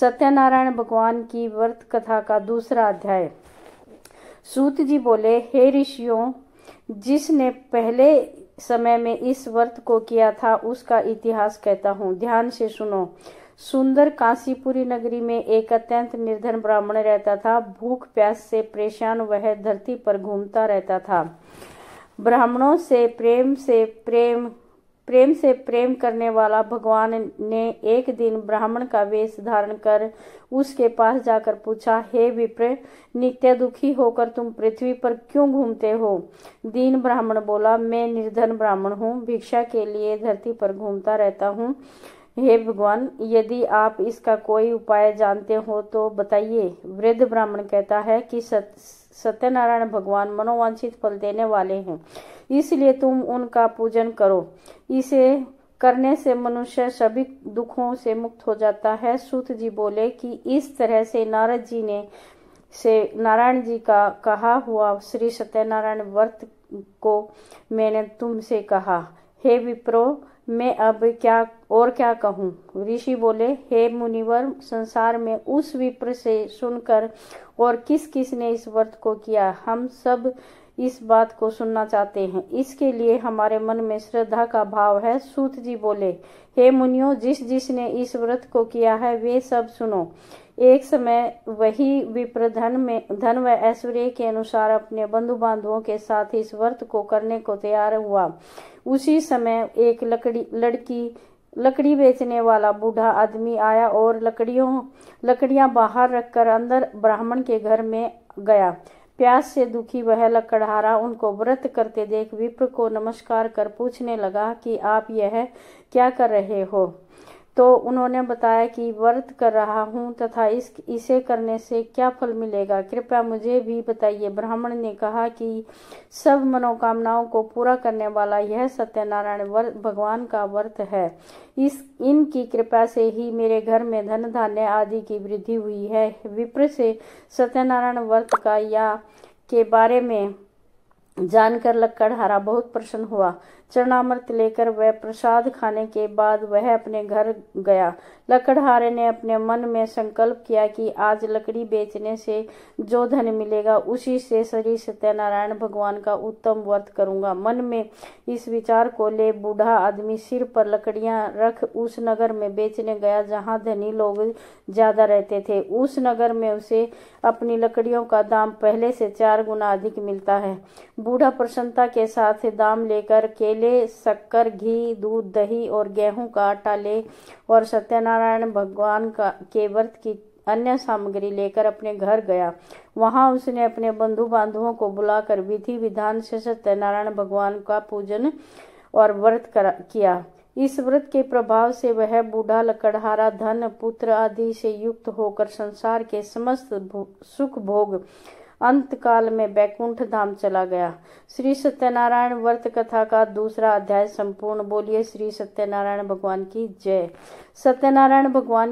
सत्यनारायण भगवान की व्रत कथा का दूसरा अध्याय। सूत जी बोले, हे ऋषियों, जिसने पहले समय में इस व्रत को किया था उसका इतिहास कहता हूँ, ध्यान से सुनो। सुंदर काशीपुरी नगरी में एक अत्यंत निर्धन ब्राह्मण रहता था। भूख प्यास से परेशान वह धरती पर घूमता रहता था। ब्राह्मणों से प्रेम से प्रेम करने वाला भगवान ने एक दिन ब्राह्मण का वेश धारण कर उसके पास जाकर पूछा, हे विप्र, नित्य दुखी होकर तुम पृथ्वी पर क्यों घूमते हो? दीन ब्राह्मण बोला, मैं निर्धन ब्राह्मण हूँ, भिक्षा के लिए धरती पर घूमता रहता हूँ। हे भगवान, यदि आप इसका कोई उपाय जानते हो तो बताइए। वृद्ध ब्राह्मण कहता है कि सत्यनारायण भगवान मनोवांछित फल देने वाले हैं, इसलिए तुम उनका पूजन करो। इसे करने से मनुष्य सभी दुखों से मुक्त हो जाता है। सूत जी बोले कि इस तरह से नारायण जी का कहा हुआ श्री सत्यनारायण व्रत को मैंने तुमसे कहा। हे विप्रो, मैं अब क्या कहूँ? ऋषि बोले, हे मुनिवर, संसार में उस विप्र से सुनकर और किस किस ने इस व्रत को किया, हम सब इस बात को सुनना चाहते हैं। इसके लिए हमारे मन में श्रद्धा का भाव है। सूत जी बोले, हे मुनियों, जिसने इस व्रत को किया है वे सब सुनो। एक समय वही विप्र धन व ऐश्वर्य के अनुसार अपने बंधु बांधवों के साथ इस व्रत को करने को तैयार हुआ। उसी समय एक लकड़ी बेचने वाला बूढ़ा आदमी आया और लकड़ियां बाहर रखकर अंदर ब्राह्मण के घर में गया। प्यास से दुखी वह लकड़हारा उनको व्रत करते देख विप्र को नमस्कार कर पूछने लगा कि आप यह क्या कर रहे हो? तो उन्होंने बताया कि व्रत कर रहा हूँ तथा इसे करने से क्या फल मिलेगा, कृपया मुझे भी बताइए। ब्राह्मण ने कहा कि सब मनोकामनाओं को पूरा करने वाला यह सत्यनारायण भगवान का व्रत है। इनकी कृपा से ही मेरे घर में धन धान्य आदि की वृद्धि हुई है। विप्र से सत्यनारायण व्रत के बारे में जानकर लकड़हारा बहुत प्रसन्न हुआ। चरणामृत लेकर वह प्रसाद खाने के बाद वह अपने घर गया। लकड़हारे ने अपने मन में संकल्प किया कि आज लकड़ी बेचने से जो धन मिलेगा उसी से श्री सत्यनारायण भगवान का उत्तम व्रत करूंगा। मन में इस विचार को ले बूढ़ा आदमी सिर पर लकड़ियां रख उस नगर में बेचने गया जहां धनी लोग ज्यादा रहते थे। उस नगर में उसे अपनी लकड़ियों का दाम पहले से 4 गुना अधिक मिलता है। बूढ़ा प्रसन्नता के साथ दाम लेकर केले, शक्कर, घी, दूध, दही और गेहूं का आटा ले और सत्यनारायण भगवान के व्रत की अन्य सामग्री लेकर अपने घर गया। वहां उसने अपने बंधु बांधवों को बुलाकर विधि विधान से सत्यनारायण भगवान का पूजन और व्रत किया। इस व्रत के प्रभाव से वह बूढ़ा लकड़हारा धन, पुत्र आदि से युक्त होकर संसार के समस्त सुख भोग अंत काल में वैकुंठ धाम चला गया। श्री सत्यनारायण व्रत कथा का दूसरा अध्याय संपूर्ण। बोलिए श्री सत्यनारायण भगवान की जय। सत्यनारायण भगवान